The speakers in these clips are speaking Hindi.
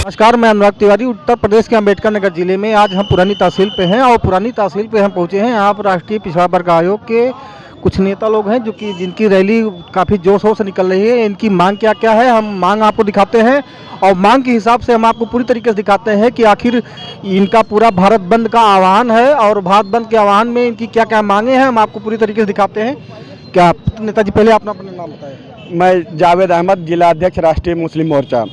नमस्कार, मैं अनुराग तिवारी उत्तर प्रदेश के अंबेडकर नगर जिले में। आज हम पुरानी तहसील पे हैं और पुरानी तहसील पे हम पहुंचे हैं। यहाँ पर राष्ट्रीय पिछड़ा वर्ग आयोग के कुछ नेता लोग हैं जिनकी रैली काफ़ी जोर शोर से निकल रही है। इनकी मांग क्या क्या है, हम मांग आपको दिखाते हैं और मांग के हिसाब से हम आपको पूरी तरीके से दिखाते हैं कि आखिर इनका पूरा भारत बंद का आह्वान है और भारत बंद के आह्वान में इनकी क्या क्या मांगे हैं, हम आपको पूरी तरीके से दिखाते हैं। क्या नेताजी, पहले अपना नाम बताएं। मैं जावेद अहमद, जिला अध्यक्ष राष्ट्रीय मुस्लिम मोर्चा।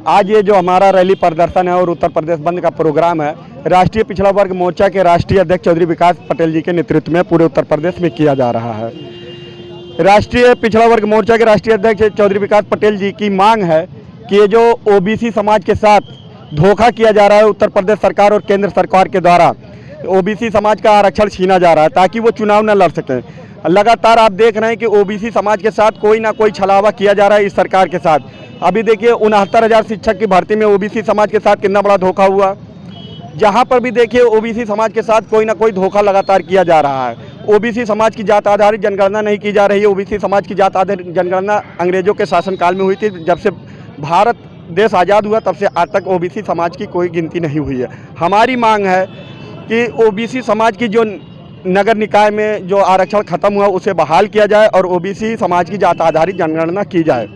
आज ये जो हमारा रैली प्रदर्शन है और उत्तर प्रदेश बंद का प्रोग्राम है, राष्ट्रीय पिछड़ा वर्ग मोर्चा के राष्ट्रीय अध्यक्ष चौधरी विकास पटेल जी के नेतृत्व में पूरे उत्तर प्रदेश में किया जा रहा है। राष्ट्रीय पिछड़ा वर्ग मोर्चा के राष्ट्रीय अध्यक्ष चौधरी विकास पटेल जी की मांग है कि ये जो ओबीसी समाज के साथ धोखा किया जा रहा है उत्तर प्रदेश सरकार और केंद्र सरकार के द्वारा, ओबीसी समाज का आरक्षण छीना जा रहा है ताकि वो चुनाव न लड़ सकें। लगातार आप देख रहे हैं कि ओबीसी समाज के साथ कोई ना कोई छलावा किया जा रहा है इस सरकार के साथ। अभी देखिए 69,000 शिक्षक की भर्ती में ओबीसी समाज के साथ कितना बड़ा धोखा हुआ। जहां पर भी देखिए ओबीसी समाज के साथ कोई ना कोई धोखा लगातार किया जा रहा है। ओबीसी समाज की जात आधारित जनगणना नहीं की जा रही है। ओबीसी समाज की जात आधारित जनगणना अंग्रेजों के शासनकाल में हुई थी। जब से भारत देश आज़ाद हुआ तब से आज तक ओबीसी समाज की कोई गिनती नहीं हुई है। हमारी मांग है कि ओबीसी समाज की जो नगर निकाय में जो आरक्षण खत्म हुआ उसे बहाल किया जाए और ओबीसी समाज की जात आधारित जनगणना की जाए,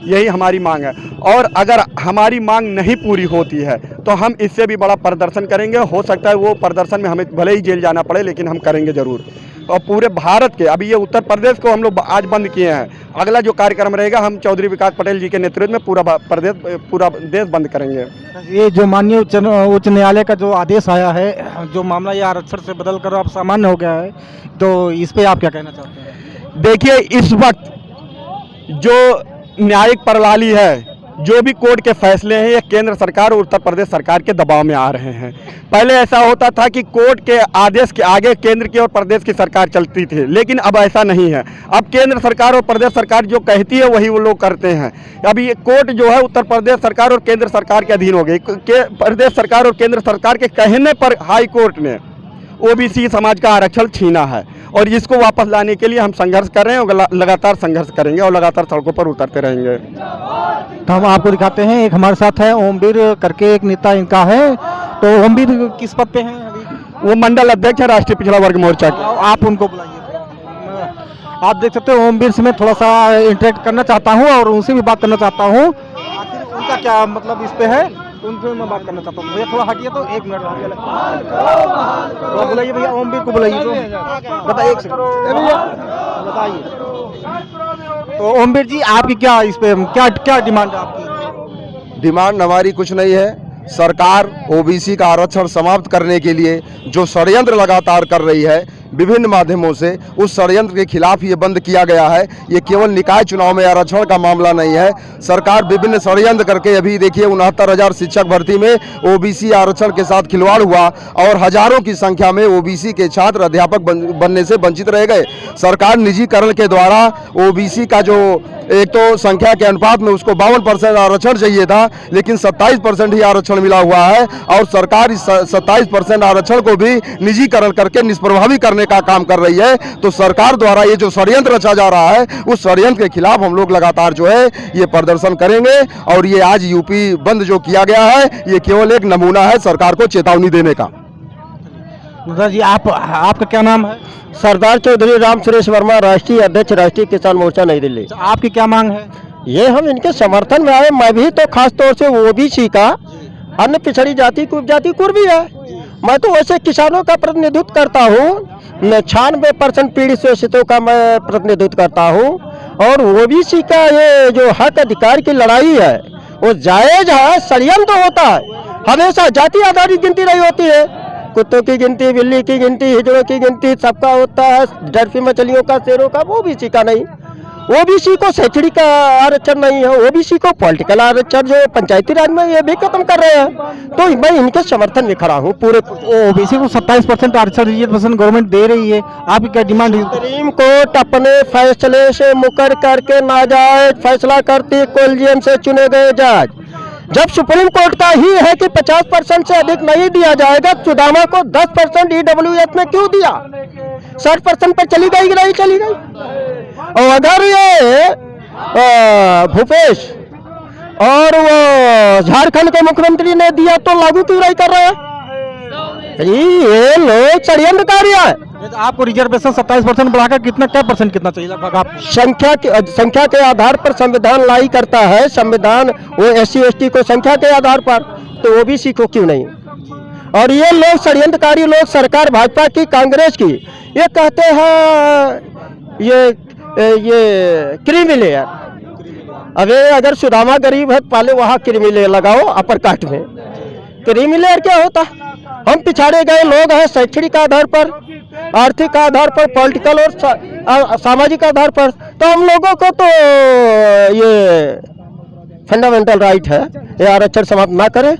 यही हमारी मांग है। और अगर हमारी मांग नहीं पूरी होती है तो हम इससे भी बड़ा प्रदर्शन करेंगे। हो सकता है वो प्रदर्शन में हमें भले ही जेल जाना पड़े, लेकिन हम करेंगे ज़रूर। और पूरे भारत के, अभी ये उत्तर प्रदेश को हम लोग आज बंद किए हैं, अगला जो कार्यक्रम रहेगा हम चौधरी विकास पटेल जी के नेतृत्व में पूरा देश बंद करेंगे। ये जो माननीय उच्च न्यायालय का जो आदेश आया है, जो मामला ये आरक्षण से बदल कर अब सामान्य हो गया है, तो इस पे आप क्या कहना चाहते हैं? देखिए, इस वक्त जो न्यायिक प्रणाली है, जो भी कोर्ट के फैसले हैं, ये केंद्र सरकार और उत्तर प्रदेश सरकार के दबाव में आ रहे हैं। पहले ऐसा होता था कि कोर्ट के आदेश के आगे केंद्र की और प्रदेश की सरकार चलती थी, लेकिन अब ऐसा नहीं है। अब केंद्र सरकार और प्रदेश सरकार जो कहती है वही वो लोग करते हैं। अभी ये कोर्ट जो है उत्तर प्रदेश सरकार और केंद्र सरकार के अधीन हो गई। प्रदेश सरकार और केंद्र सरकार के कहने पर हाई कोर्ट ने ओबीसी समाज का आरक्षण छीना है और इसको वापस लाने के लिए हम संघर्ष कर रहे हैं और लगातार संघर्ष करेंगे और लगातार सड़कों पर उतरते रहेंगे। तो हम आपको दिखाते हैं, एक हमारे साथ है ओमवीर करके एक नेता इनका है। तो ओमवीर किस पद पे हैं अभी? वो मंडल अध्यक्ष है राष्ट्रीय पिछड़ा वर्ग मोर्चा के। आप उनको बुलाइए। आप देख सकते हो ओमवीर से मैं थोड़ा सा इंटरेक्ट करना चाहता हूँ और उनसे भी बात करना चाहता हूँ। आखिर उनका क्या मतलब इस पे है, उनसे मैं बात करना चाहता हूँ। भैया थोड़ा हटिए, तो एक मिनट बुलाइए भैया, ओमवीर को बुलाइए। तो बताइए, एक सेकंड बताइए। तो ओमवीर जी, आपकी क्या इस पे क्या डिमांड है आपकी? डिमांड हमारी कुछ नहीं है। सरकार ओबीसी का आरक्षण समाप्त करने के लिए जो षड्यंत्र लगातार कर रही है विभिन्न माध्यमों से, उस षड्यंत्र के खिलाफ ये बंद किया गया है। ये केवल निकाय चुनाव में आरक्षण का मामला नहीं है। सरकार विभिन्न षड्यंत्र करके, अभी देखिए 69,000 शिक्षक भर्ती में ओबीसी आरक्षण के साथ खिलवाड़ हुआ और हजारों की संख्या में ओबीसी के छात्र अध्यापक बनने से वंचित रह गए। सरकार निजीकरण के द्वारा ओबीसी का जो एक तो संख्या के अनुपात में उसको 52% आरक्षण चाहिए था, लेकिन 27% ही आरक्षण मिला हुआ है और सरकार इस 27% आरक्षण को भी निजीकरण करके निष्प्रभावी करने का काम कर रही है। तो सरकार द्वारा ये जो षड्यंत्र रचा जा रहा है, उस षड्यंत्र के खिलाफ हम लोग लगातार जो है ये प्रदर्शन करेंगे। और ये आज यूपी बंद जो किया गया है, ये केवल एक नमूना है सरकार को चेतावनी देने का। जी, आपका क्या नाम है? सरदार चौधरी राम सुरेश वर्मा, राष्ट्रीय अध्यक्ष राष्ट्रीय किसान मोर्चा नई दिल्ली। आपकी क्या मांग है? ये हम इनके समर्थन में आए। मैं भी तो खास तौर से ओबीसी का, अन्य पिछड़ी जाति को उपजाति कुर्मी है। मैं तो वैसे किसानों का प्रतिनिधित्व करता हूँ। 96% पीड़ित शोषितों का मैं प्रतिनिधित्व करता हूँ और ओबीसी का ये जो हक अधिकार की लड़ाई है वो जायज है। षड्यंत्र होता है, हमेशा जाति आधारित गिनती नहीं होती है। कुत्तों की गिनती, बिल्ली की गिनती, हिजड़ों की गिनती सबका होता है, जर्सी मछलियों का, शेरों का। ओबीसी का नहीं। ओबीसी को शैक्षणिक आरक्षण नहीं है। ओबीसी को पॉलिटिकल आरक्षण जो पंचायती राज में ये भी खत्म कर रहे हैं। तो मैं इनके समर्थन में खड़ा हूँ। पूरे ओबीसी को 27% आरक्षण रिजर्वेशन गवर्नमेंट दे रही है, आपकी क्या डिमांड है? सुप्रीम कोर्ट अपने फैसले से मुकर करके नाजायज फैसला करती कोलिजियम से चुने गए जज। जब सुप्रीम कोर्ट का ही है कि 50% से अधिक नहीं दिया जाएगा, सुदामा को 10% ईडब्ल्यूएस में क्यों दिया? 60% पर चली गई कि नहीं चली गई? और अगर ये भूपेश और वो झारखंड के मुख्यमंत्री ने दिया तो लागू क्यों नहीं कर रहे हैं? ये लोग षड्यंत्रकारी है। तो आपको रिजर्वेशन 27% बढ़ाकर क्या परसेंट कितना चाहिए लगभग आप? संख्या के आधार पर संविधान लाई करता है, संविधान वो SC ST को संख्या के आधार पर, तो OBC को क्यों नहीं? और ये लोग षड्यंत्रकारी लोग, सरकार भाजपा की, कांग्रेस की, ये कहते हैं ये क्रीमी लेयर। अबे अगर सुदामा गरीब है पहले वहाँ क्रीमी लेयर लगाओ अपर कास्ट में। क्रीमी लेयर क्या होता? हम पिछाड़े गए लोग हैं शैक्षणिक आधार पर, आर्थिक आधार पर, पॉलिटिकल और सामाजिक आधार पर, तो हम लोगों को तो ये फंडामेंटल राइट है ये आरक्षण समाप्त ना करें,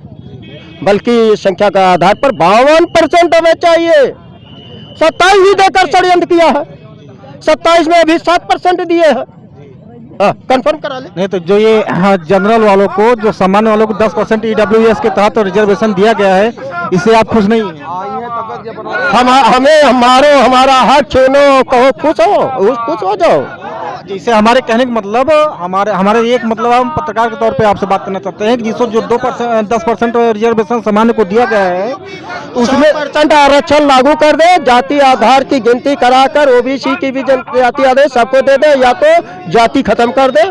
बल्कि संख्या का आधार पर 52% हमें चाहिए। 27 ही देकर षड्यंत्र किया है, 27 में अभी 7% दिए हैं। कंफर्म करा ले। नहीं तो जो ये जनरल वालों को, जो सामान्य वालों को 10% EWS के तहत रिजर्वेशन दिया गया है, इससे आप खुश नहीं हैं? हमारा हक छीनो, कहो खुश हो जाओ। जैसे हमारे कहने का मतलब, हमारे एक मतलब हम पत्रकार के तौर पे आपसे बात करना चाहते हैं कि जिसको जो 10% रिजर्वेशन सामान्य को दिया गया है उसमें 10% आरक्षण लागू कर दे, जाति आधार की गिनती कराकर OBC की भी जाति आधार सबको दे दे, या तो जाति खत्म कर दे,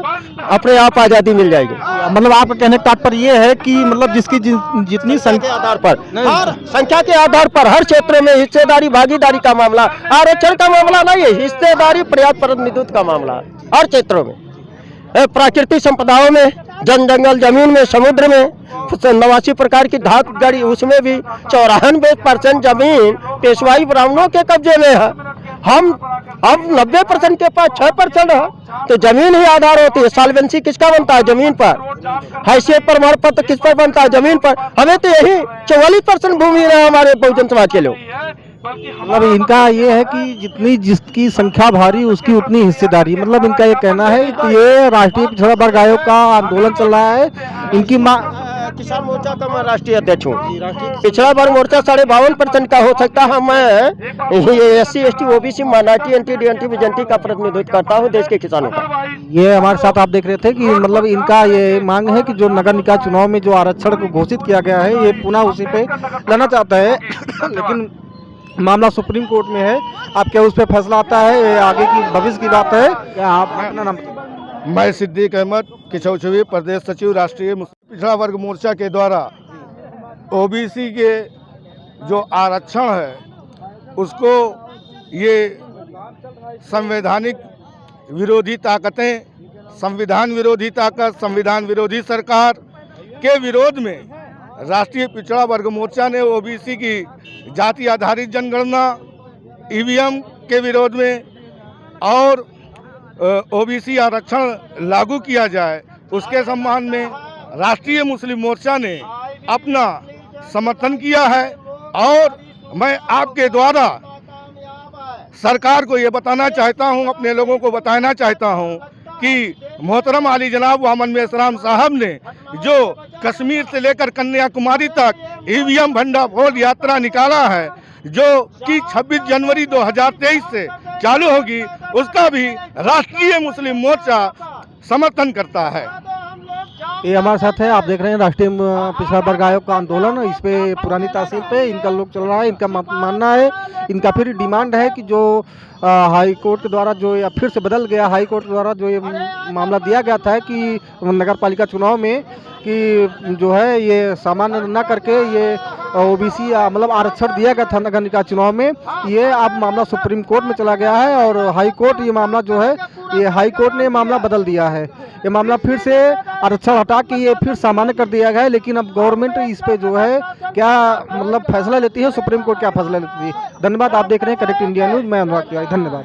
अपने आप आजादी मिल जाएगी। मतलब आपका कहने का तात्पर्य ये है कि मतलब जिसकी जितनी संख्या आधार पर, हर संख्या के आधार पर हर क्षेत्र में हिस्सेदारी भागीदारी का मामला, आरक्षण का मामला नहीं है, हिस्सेदारी पर्याप्त प्रतिनिधित्व का मामला हर क्षेत्रों में, प्राकृतिक संपदाओं में, जंगल जमीन में, समुद्र में 89 प्रकार की धातु गाड़ी, उसमें भी 94% जमीन पेशवाई ब्राह्मणों के कब्जे में है। हम अब 90% के पास 6% है, तो जमीन ही आधार होती है। सॉल्वेंसी किसका बनता है? जमीन पर। हैसियत प्रमाण पत्र किस पर बनता है? जमीन पर। हमें तो यही 44% भूमि है हमारे बहुजन समाज के लोग। मतलब इनका ये है कि जिसकी संख्या भारी उसकी उतनी हिस्सेदारी, मतलब इनका ये कहना है कि ये राष्ट्रीय पिछड़ा वर्ग आयोग का आंदोलन चल रहा है। इनकी किसान मोर्चा का मैं राष्ट्रीय अध्यक्ष हूँ। पिछड़ा वर्ग मोर्चा 52% का हो सकता है। मैं SC ST OBC minority NT BJT का प्रतिनिधित्व करता हूँ देश के किसानों का। ये हमारे साथ आप देख रहे थे कि मतलब इनका ये मांग है कि जो नगर निकाय चुनाव में जो आरक्षण को घोषित किया गया है ये पुनः उसी पे लाना चाहता है लेकिन मामला सुप्रीम कोर्ट में है। आप क्या उस पर फैसला आता है, ये आगे की भविष्य की बात है। क्या आप अपना नाम? मैं सिद्दीक अहमद किशोर प्रदेश सचिव राष्ट्रीय पिछड़ा वर्ग मोर्चा के द्वारा OBC के जो आरक्षण है उसको ये संवैधानिक विरोधी ताकतें, संविधान विरोधी ताकत, संविधान विरोधी सरकार के विरोध में राष्ट्रीय पिछड़ा वर्ग मोर्चा ने OBC की जाति आधारित जनगणना EVM के विरोध में और OBC आरक्षण लागू किया जाए उसके सम्मान में राष्ट्रीय मुस्लिम मोर्चा ने अपना समर्थन किया है। और मैं आपके द्वारा सरकार को ये बताना चाहता हूँ, अपने लोगों को बताना चाहता हूँ कि मोहतरम आली जनाब मोहम्मद मेसराम साहब ने जो कश्मीर से लेकर कन्याकुमारी तक EVM भंडाफोड़ यात्रा निकाला है, जो कि 26 जनवरी 2023 से चालू होगी, उसका भी राष्ट्रीय मुस्लिम मोर्चा समर्थन करता है। ये हमारे साथ है, आप देख रहे हैं राष्ट्रीय पिछड़ा वर्ग आयोग का आंदोलन, इस पे पुरानी तहसील पे इनका लोग चल रहा है। इनका मानना है, इनका फिर डिमांड है कि जो हाई कोर्ट के द्वारा जो या फिर से बदल गया, हाई कोर्ट के द्वारा जो ये मामला दिया गया था कि नगर पालिका चुनाव में कि जो है ये सामान्य न करके ये OBC मतलब आरक्षण दिया गया था नगर निकाय चुनाव में, ये अब मामला सुप्रीम कोर्ट में चला गया है और हाई कोर्ट ये मामला जो है ये हाई कोर्ट ने मामला बदल दिया है। ये मामला फिर से आरक्षण हटा के ये फिर सामान्य कर दिया गया है। लेकिन अब गवर्नमेंट इस पे जो है क्या मतलब फैसला लेती है, सुप्रीम कोर्ट क्या फैसला लेती है। धन्यवाद। आप देख रहे हैं करेक्ट इंडिया न्यूज़, मैं अनुराग तिवारी, धन्यवाद।